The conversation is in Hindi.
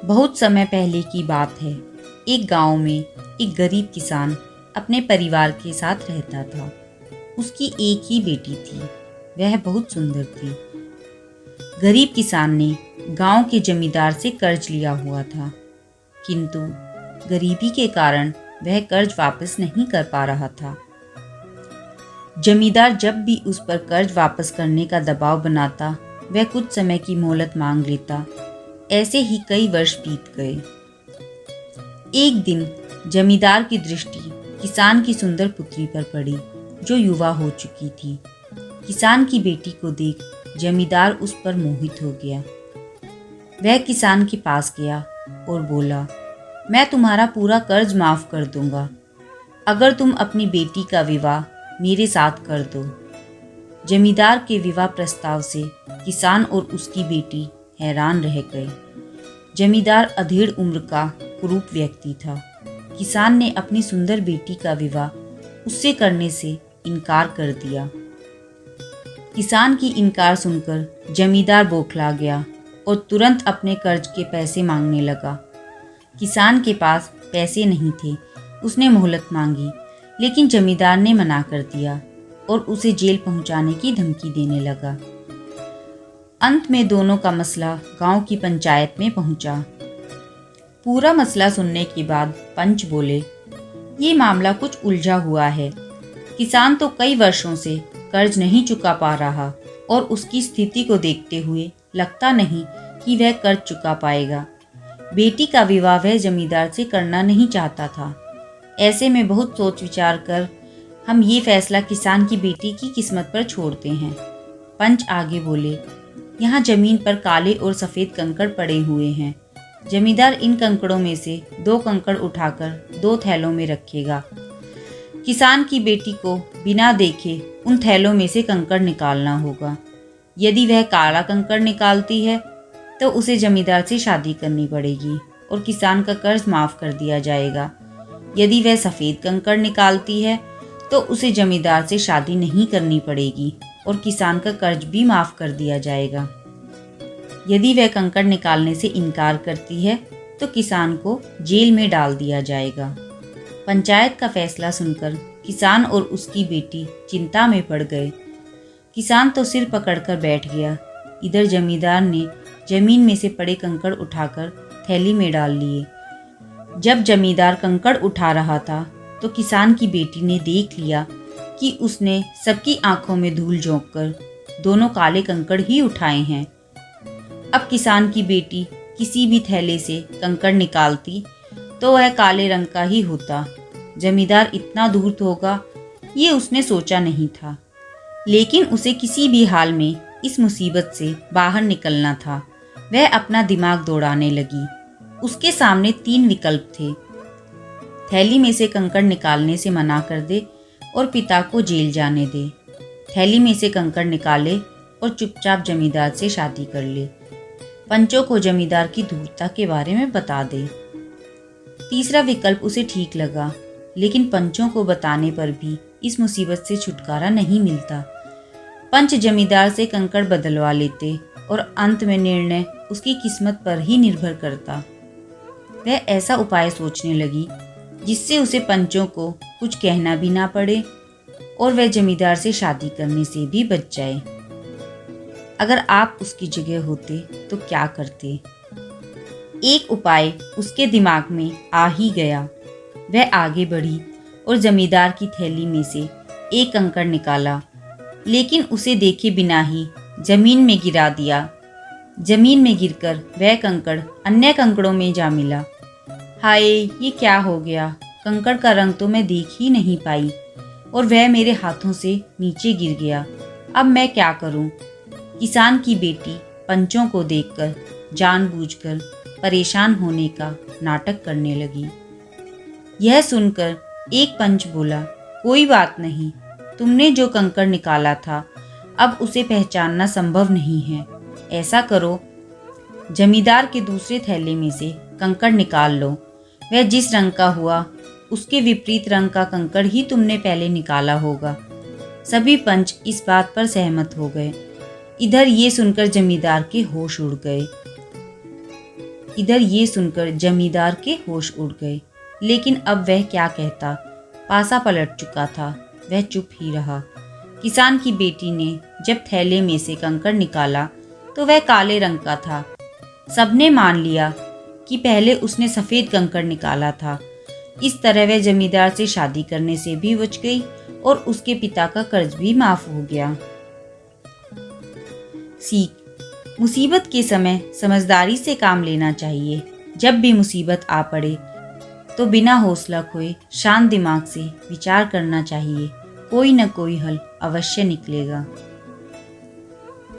बहुत समय पहले की बात है। एक गांव में एक गरीब किसान अपने परिवार के साथ रहता था। उसकी एक ही बेटी थी। वह बहुत सुंदर थी। गरीब किसान ने गांव के जमींदार से कर्ज लिया हुआ था, किंतु गरीबी के कारण वह कर्ज वापस नहीं कर पा रहा था। जमींदार जब भी उस पर कर्ज वापस करने का दबाव बनाता, वह कुछ समय की मोहलत मांग लेता। ऐसे ही कई वर्ष बीत गए। एक दिन जमींदार की दृष्टि किसान की सुंदर पुत्री पर पड़ी, जो युवा हो चुकी थी। किसान की बेटी को देख जमींदार उस पर मोहित हो गया। वह किसान के पास गया और बोला, मैं तुम्हारा पूरा कर्ज माफ कर दूंगा, अगर तुम अपनी बेटी का विवाह मेरे साथ कर दो। जमींदार के विवाह प्रस्ताव से किसान और उसकी बेटी हैरान रह गए। जमींदार अधेड़ उम्र का कुरूप व्यक्ति था। किसान ने अपनी सुंदर बेटी का विवाह उससे करने से इनकार कर दिया। किसान की इनकार सुनकर जमींदार बौखला गया और तुरंत अपने कर्ज के पैसे मांगने लगा। किसान के पास पैसे नहीं थे। उसने मोहलत मांगी, लेकिन जमींदार ने मना कर दिया और उसे जेल पहुंचाने की धमकी देने लगा। अंत में दोनों का मसला गांव की पंचायत में पहुंचा। पूरा मसला सुनने के बाद पंच बोले, ये मामला कुछ उलझा हुआ है। किसान तो कई वर्षों से कर्ज नहीं चुका पा रहा और उसकी स्थिति को देखते हुए लगता नहीं कि वह कर्ज चुका पाएगा। बेटी का विवाह वह जमींदार से करना नहीं चाहता था। ऐसे में बहुत सोच विचार कर हम ये फैसला किसान की बेटी की किस्मत पर छोड़ते हैं। पंच आगे बोले, यहाँ जमीन पर काले और सफ़ेद कंकड़ पड़े हुए हैं। जमींदार इन कंकड़ों में से 2 कंकड़ उठाकर 2 थैलों में रखेगा। किसान की बेटी को बिना देखे उन थैलों में से कंकड़ निकालना होगा। यदि वह काला कंकड़ निकालती है तो उसे जमींदार से शादी करनी पड़ेगी और किसान का कर्ज माफ़ कर दिया जाएगा। यदि वह सफ़ेद कंकड़ निकालती है तो उसे जमींदार से शादी नहीं करनी पड़ेगी और किसान का कर्ज भी माफ़ कर दिया जाएगा। यदि वह कंकड़ निकालने से इनकार करती है तो किसान को जेल में डाल दिया जाएगा। पंचायत का फैसला सुनकर किसान और उसकी बेटी चिंता में पड़ गए। किसान तो सिर पकड़कर बैठ गया। इधर जमींदार ने जमीन में से पड़े कंकड़ उठाकर थैली में डाल लिए। जब जमींदार कंकड़ उठा रहा था तो किसान की बेटी ने देख लिया कि उसने सबकी आंखों में धूल झोंककर दोनों काले कंकड़ ही उठाए हैं। अब किसान की बेटी किसी भी थैले से कंकड़ निकालती तो वह काले रंग का ही होता। जमींदार इतना धूर्त होगा ये उसने सोचा नहीं था, लेकिन उसे किसी भी हाल में इस मुसीबत से बाहर निकलना था। वह अपना दिमाग दौड़ाने लगी। उसके सामने 3 विकल्प थे। थैली में से कंकड़ निकालने से मना कर दे और पिता को जेल जाने दे। थैली में से कंकड़ निकाले और चुपचाप जमींदार से शादी कर ले। पंचों को जमींदार की धूर्तता के बारे में बता दे। तीसरा विकल्प उसे ठीक लगा, लेकिन पंचों को बताने पर भी इस मुसीबत से छुटकारा नहीं मिलता। पंच जमींदार से कंकड़ बदलवा लेते और अंत में निर्णय उसकी किस्मत पर ही निर्भर करता। वह ऐसा उपाय सोचने लगी जिससे उसे पंचों को कुछ कहना भी ना पड़े और वह जमींदार से शादी करने से भी बच जाए। अगर आप उसकी जगह होते तो क्या करते? एक उपाय उसके दिमाग में आ ही गया। वह आगे बढ़ी और जमींदार की थैली में से एक कंकड़ निकाला, लेकिन उसे देखे बिना ही जमीन में गिरा दिया। जमीन में गिरकर वह कंकड़ अन्य कंकड़ों में जा मिला। हाय, ये क्या हो गया? कंकड़ का रंग तो मैं देख ही नहीं पाई और वह मेरे हाथों से नीचे गिर गया। अब मैं क्या करूं? किसान की बेटी पंचों को देखकर जानबूझकर परेशान होने का नाटक करने लगी। यह सुनकर एक पंच बोला, कोई बात नहीं, तुमने जो कंकड़ निकाला था अब उसे पहचानना संभव नहीं है। ऐसा करो, जमींदार के दूसरे थैले में से कंकड़ निकाल लो। वह जिस रंग का हुआ उसके विपरीत रंग का कंकड़ ही तुमने पहले निकाला होगा। सभी पंच इस बात पर सहमत हो गए। इधर ये सुनकर जमींदार के होश उड़ गए। इधर ये सुनकर जमींदार के होश उड़ गए, लेकिन अब वह क्या कहता। पासा पलट चुका था, वह चुप ही रहा। किसान की बेटी ने जब थैले में से कंकड़ निकाला तो वह काले रंग का था। सबने मान लिया कि पहले उसने सफ़ेद कंकड़ निकाला था। इस तरह वह जमींदार से शादी करने से भी बच गई और उसके पिता का कर्ज भी माफ हो गया। सीख: मुसीबत के समय समझदारी से काम लेना चाहिए। जब भी मुसीबत आ पड़े तो बिना हौसला खोए शांत दिमाग से विचार करना चाहिए। कोई न कोई हल अवश्य निकलेगा।